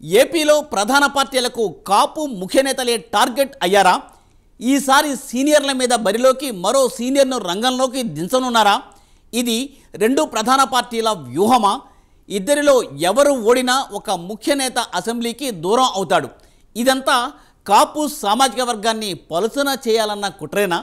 ఏపీలో ప్రధాన పార్టీలకు కాపు ముఖ్య నేతలే టార్గెట్ అయ్యారా? ఈసారి సీనియర్ల మీద బరిలోకి మరో సీనియర్ను రంగంలోకి దించనున్నారా? ఇది రెండు ప్రధాన పార్టీల వ్యూహమా? ఇద్దరిలో ఎవరు ఓడినా ఒక ముఖ్య నేత అసెంబ్లీకి దూరం అవుతాడు. ఇదంతా కాపు సామాజిక వర్గాన్ని పలుచన చేయాలన్న కుట్రేనా?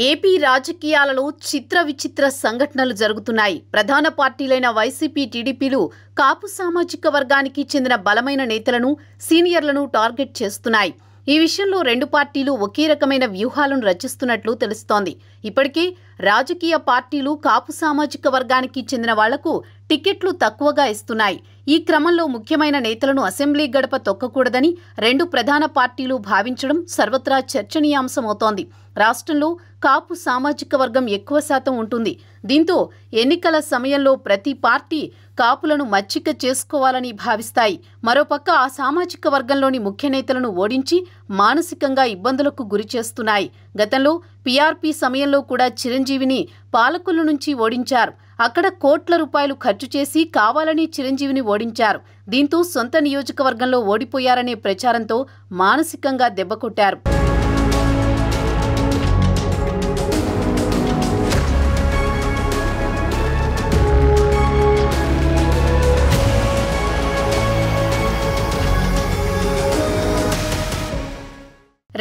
ఏపీ రాజకీయాలలో చిత్ర విచిత్ర సంఘటనలు జరుగుతున్నాయి. ప్రధాన పార్టీలైన వైసీపీ, టీడీపీలు కాపు సామాజిక వర్గానికి చెందిన బలమైన నేతలను, సీనియర్లను టార్గెట్ చేస్తున్నాయి. ఈ విషయంలో రెండు పార్టీలు ఒకే రకమైన వ్యూహాలను రచిస్తున్నట్లు తెలుస్తోంది. ఇప్పటికే రాజకీయ పార్టీలు కాపు సామాజిక వర్గానికి చెందిన వాళ్లకు టికెట్లు తక్కువగా ఇస్తున్నాయి. ఈ క్రమంలో ముఖ్యమైన నేతలను అసెంబ్లీ గడప తొక్కకూడదని రెండు ప్రధాన పార్టీలు భావించడం సర్వత్రా చర్చనీయాంశమవుతోంది. రాష్ట్రంలో కాపు సామాజిక వర్గం ఎక్కువ శాతం ఉంటుంది. దీంతో ఎన్నికల సమయంలో ప్రతి పార్టీ కాపులను మచ్చిక చేసుకోవాలని భావిస్తాయి. మరోపక్క ఆ సామాజిక వర్గంలోని ముఖ్య నేతలను ఓడించి మానసికంగా ఇబ్బందులకు గురి చేస్తున్నాయి. గతంలో పీఆర్పీ సమయంలో కూడా చిరంజీవిని పాలకొల్లు నుంచి ఓడించారు. అక్కడ కోట్ల రూపాయలు ఖర్చు చేసి కావాలని చిరంజీవిని ఓడించారు. దీంతో సొంత నియోజకవర్గంలో ఓడిపోయారనే ప్రచారంతో మానసికంగా దెబ్బకొట్టారు.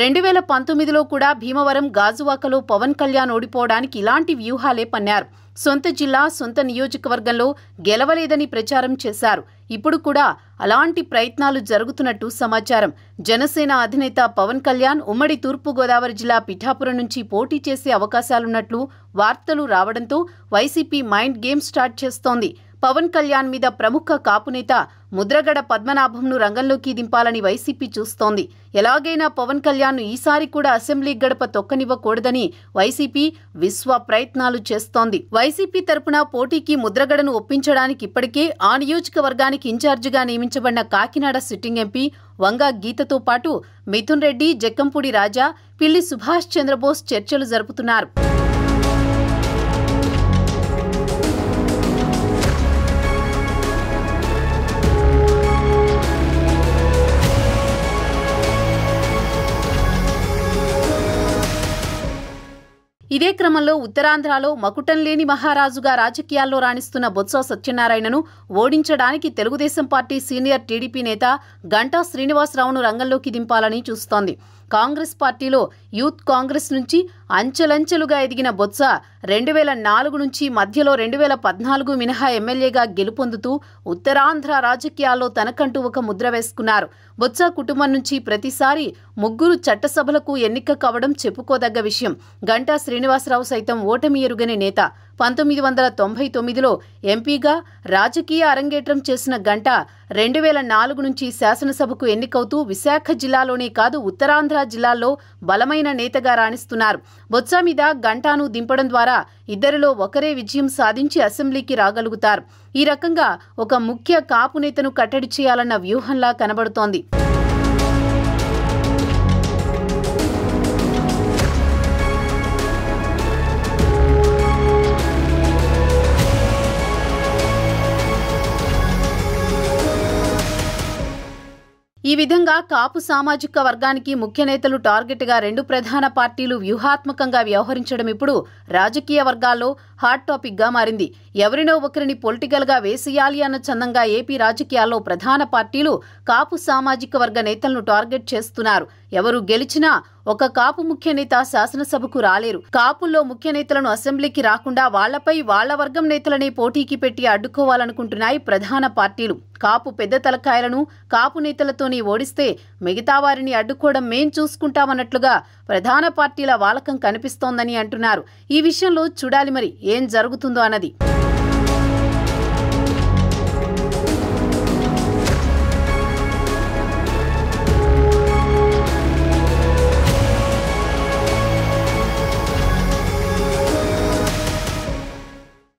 రెండు 2019లో కూడా భీమవరం, గాజువాకలో పవన్ కళ్యాణ్ ఓడిపోవడానికి ఇలాంటి వ్యూహాలే పన్నారు. సొంత జిల్లా, సొంత నియోజకవర్గంలో గెలవలేదని ప్రచారం చేశారు. ఇప్పుడు కూడా అలాంటి ప్రయత్నాలు జరుగుతున్నట్టు సమాచారం. జనసేన అధినేత పవన్ కళ్యాణ్ ఉమ్మడి తూర్పుగోదావరి జిల్లా పిఠాపురం నుంచి పోటీ చేసే అవకాశాలున్నట్లు వార్తలు రావడంతో వైసీపీ మైండ్ గేమ్ స్టార్ట్ చేస్తోంది. పవన్ కళ్యాణ్ మీద ప్రముఖ కాపు నేత ముద్రగడ పద్మనాభంను రంగంలోకి దింపాలని వైసీపీ చూస్తోంది. ఎలాగైనా పవన్ కళ్యాణ్ను ఈసారి కూడా అసెంబ్లీ గడప తొక్కనివ్వకూడదని వైసీపీ విశ్వ ప్రయత్నాలు చేస్తోంది. వైసీపీ తరపున పోటీకి ముద్రగడను ఒప్పించడానికి ఇప్పటికే ఆ నియోజకవర్గానికి ఇన్ఛార్జిగా నియమించబడిన కాకినాడ సిట్టింగ్ ఎంపీ వంగ గీతతో పాటు మిథున్ రెడ్డి, జక్కంపూడి రాజా, పిల్లి సుభాష్ చంద్రబోస్ చర్చలు జరుపుతున్నారు. ఇదే క్రమంలో ఉత్తరాంధ్రలో మకుటంలేని మహారాజుగా రాజకీయాల్లో రాణిస్తున్న బొత్స సత్యనారాయణను ఓడించడానికి తెలుగుదేశం పార్టీ సీనియర్ టీడీపీ నేత గంటా శ్రీనివాసరావును రంగంలోకి దింపాలని చూస్తోంది. కాంగ్రెస్ పార్టీలో యూత్ కాంగ్రెస్ నుంచి అంచెలంచెలుగా ఎదిగిన బొత్స 2004 నుంచి మధ్యలో 2014 మినహా ఎమ్మెల్యేగా గెలుపొందుతూ ఉత్తరాంధ్ర రాజకీయాల్లో తనకంటూ ఒక ముద్ర వేసుకున్నారు. బొత్స కుటుంబం నుంచి ప్రతిసారి ముగ్గురు చట్టసభలకు ఎన్నిక కావడం చెప్పుకోదగ్గ విషయం. గంటా శ్రీనివాసరావు సైతం ఓటమి ఎరుగని నేత. 1999లో ఎంపీగా రాజకీయ అరంగేట్రం చేసిన గంటా 2004 నుంచి శాసనసభకు ఎన్నికవుతూ విశాఖ జిల్లాలోనే కాదు ఉత్తరాంధ్ర జిల్లాల్లో బలమైన నేతగా రాణిస్తున్నారు. బొత్స మీద గంటాను దింపడం ద్వారా ఇద్దరిలో ఒకరే విజయం సాధించి అసెంబ్లీకి రాగలుగుతారు. ఈ రకంగా ఒక ముఖ్య కాపు నేతను కట్టడి చేయాలన్న వ్యూహంలా కనబడుతోంది. ఈ విధంగా కాపు సామాజిక వర్గానికి ముఖ్య నేతలు టార్గెట్గా రెండు ప్రధాన పార్టీలు వ్యూహాత్మకంగా వ్యవహరించడం ఇప్పుడు రాజకీయ వర్గాల్లో హాట్ టాపిక్గా మారింది. ఎవరినో ఒకరిని పొలిటికల్గా వేసేయాలి అన్న చందంగా ఏపీ రాజకీయాల్లో ప్రధాన పార్టీలు కాపు సామాజిక వర్గ నేతలను టార్గెట్ చేస్తున్నారు. ఎవరు గెలిచినా ఒక కాపు ముఖ్య నేత శాసనసభకు రాలేరు. కాపుల్లో ముఖ్య నేతలను అసెంబ్లీకి రాకుండా వాళ్లపై వాళ్ల వర్గం నేతలనే పోటీకి పెట్టి అడ్డుకోవాలనుకుంటున్నాయి ప్రధాన పార్టీలు. కాపు పెద్ద తలకాయలను కాపు నేతలతోనే ఓడిస్తే మిగతా వారిని అడ్డుకోవడం మేం చూసుకుంటామన్నట్లుగా ప్రధాన పార్టీల వాలకం కనిపిస్తోందని అంటున్నారు. ఈ విషయంలో చూడాలి మరి ఏం జరుగుతుందో అన్నది.